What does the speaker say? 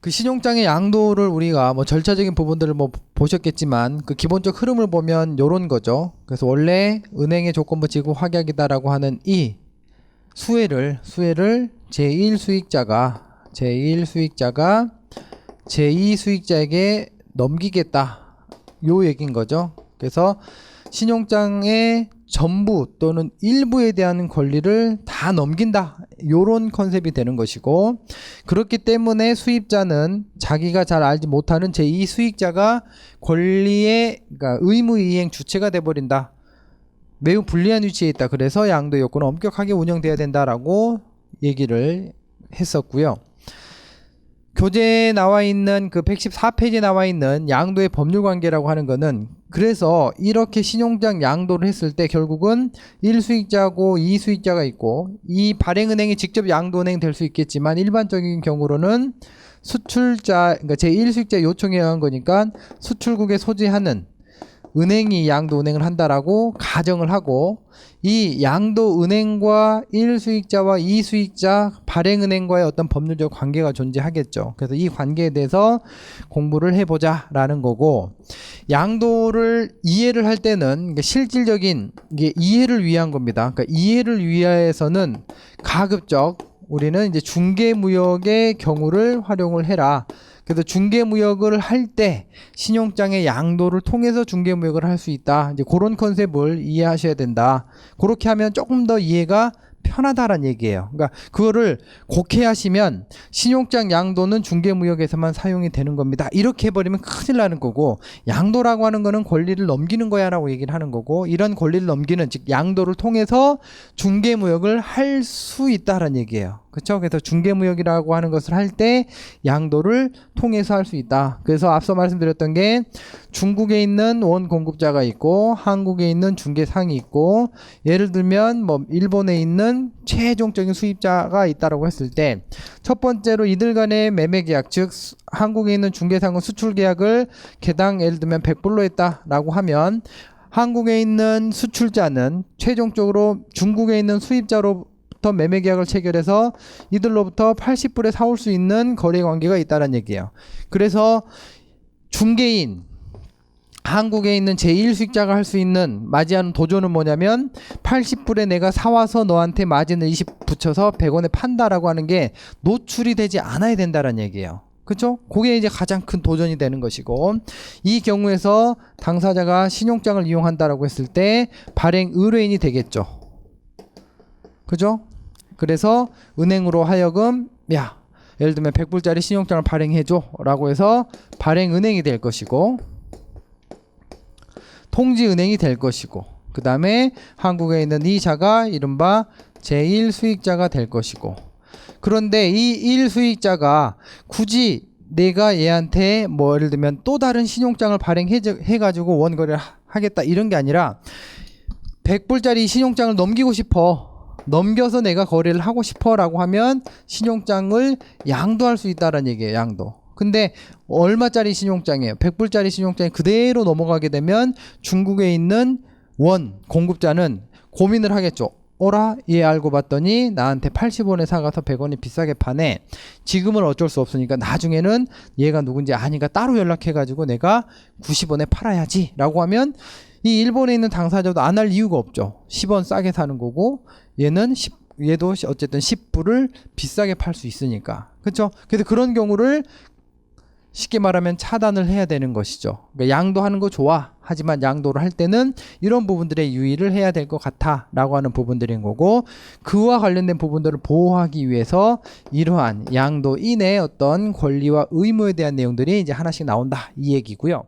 그 신용장의 양도를 우리가 뭐 절차적인 부분들을 뭐 보셨겠지만 그 기본적 흐름을 보면 요런 거죠. 그래서 원래 은행의 조건부 지급 확약이다라고 하는 이 수혜를 제1 수익자가 제2 수익자에게 넘기겠다. 요 얘기인 거죠. 그래서 신용장의 전부 또는 일부에 대한 권리를 다 넘긴다. 요런 컨셉이 되는 것이고, 그렇기 때문에 수입자는 자기가 잘 알지 못하는 제2 수익자가 권리의 그러니까 의무 이행 주체가 돼버린다. 매우 불리한 위치에 있다. 그래서 양도 요건은 엄격하게 운영돼야 된다라고 얘기를 했었고요. 교재에 나와 있는 그 114페이지에 나와 있는 양도의 법률 관계라고 하는 거는, 그래서 이렇게 신용장 양도를 했을 때 결국은 1수익자고 2수익자가 있고, 이 발행은행이 직접 양도은행 될 수 있겠지만 일반적인 경우로는 수출자, 그러니까 제1수익자 요청에 의한 거니까 수출국에 소지하는 은행이 양도은행을 한다라고 가정을 하고, 이 양도은행과 1수익자와 2수익자 발행은행과의 어떤 법률적 관계가 존재하겠죠. 그래서 이 관계에 대해서 공부를 해보자 라는 거고, 양도를 이해를 할 때는 실질적인 이게 이해를 위한 겁니다. 그러니까 이해를 위해서는 가급적 우리는 이제 중개무역의 경우를 활용을 해라. 그래서 중개무역을 할 때 신용장의 양도를 통해서 중개무역을 할 수 있다. 이제 그런 컨셉을 이해하셔야 된다. 그렇게 하면 조금 더 이해가 편하다라는 얘기예요. 그러니까 그거를 곡해하시면 신용장 양도는 중개무역에서만 사용이 되는 겁니다. 이렇게 해버리면 큰일 나는 거고, 양도라고 하는 거는 권리를 넘기는 거야 라고 얘기를 하는 거고, 이런 권리를 넘기는 즉 양도를 통해서 중개무역을 할 수 있다라는 얘기예요. 그렇죠? 그래서 중개무역이라고 하는 것을 할 때 양도를 통해서 할 수 있다. 그래서 앞서 말씀드렸던 게 중국에 있는 원 공급자가 있고 한국에 있는 중개상이 있고, 예를 들면 뭐 일본에 있는 최종적인 수입자가 있다라고 했을 때, 첫 번째로 이들 간의 매매 계약, 즉 한국에 있는 중개상은 수출 계약을 개당 예를 들면 100불로 했다라고 하면, 한국에 있는 수출자는 최종적으로 중국에 있는 수입자로 매매 계약을 체결해서 이들로부터 80불에 사올 수 있는 거래 관계가 있다는 얘기예요. 그래서 중개인, 한국에 있는 제1수익자가 할 수 있는 맞이하는 도전은 뭐냐면 80불에 내가 사와서 너한테 마진을 20 붙여서 100원에 판다라고 하는 게 노출이 되지 않아야 된다는 얘기예요. 그렇죠? 그게 이제 가장 큰 도전이 되는 것이고, 이 경우에서 당사자가 신용장을 이용한다라고 했을 때 발행 의뢰인이 되겠죠. 그죠? 그래서 은행으로 하여금 야, 예를 들면 100불짜리 신용장을 발행해줘 라고 해서 발행은행이 될 것이고, 통지은행이 될 것이고, 그 다음에 한국에 있는 이자가 이른바 제1수익자가 될 것이고, 그런데 이 1수익자가 굳이 내가 얘한테 뭐 예를 들면 또 다른 신용장을 발행해가지고 원거래를 하겠다 이런 게 아니라 100불짜리 신용장을 넘기고 싶어, 넘겨서 내가 거래를 하고 싶어 라고 하면 신용장을 양도할 수 있다는 얘기예요. 양도. 근데 얼마짜리 신용장이에요? 100불짜리 신용장이 그대로 넘어가게 되면 중국에 있는 원 공급자는 고민을 하겠죠. 어라? 얘 알고 봤더니 나한테 80원에 사가서 100원이 비싸게 파네. 지금은 어쩔 수 없으니까 나중에는 얘가 누군지 아니까 따로 연락해가지고 내가 90원에 팔아야지 라고 하면, 이 일본에 있는 당사자도 안 할 이유가 없죠. 10원 싸게 사는 거고 얘도 어쨌든 10불을 비싸게 팔 수 있으니까. 그렇죠? 그래서 그런 경우를 쉽게 말하면 차단을 해야 되는 것이죠. 그러니까 양도하는 거 좋아. 하지만 양도를 할 때는 이런 부분들에 유의를 해야 될 것 같아 라고 하는 부분들인 거고, 그와 관련된 부분들을 보호하기 위해서 이러한 양도인의 어떤 권리와 의무에 대한 내용들이 이제 하나씩 나온다 이 얘기고요.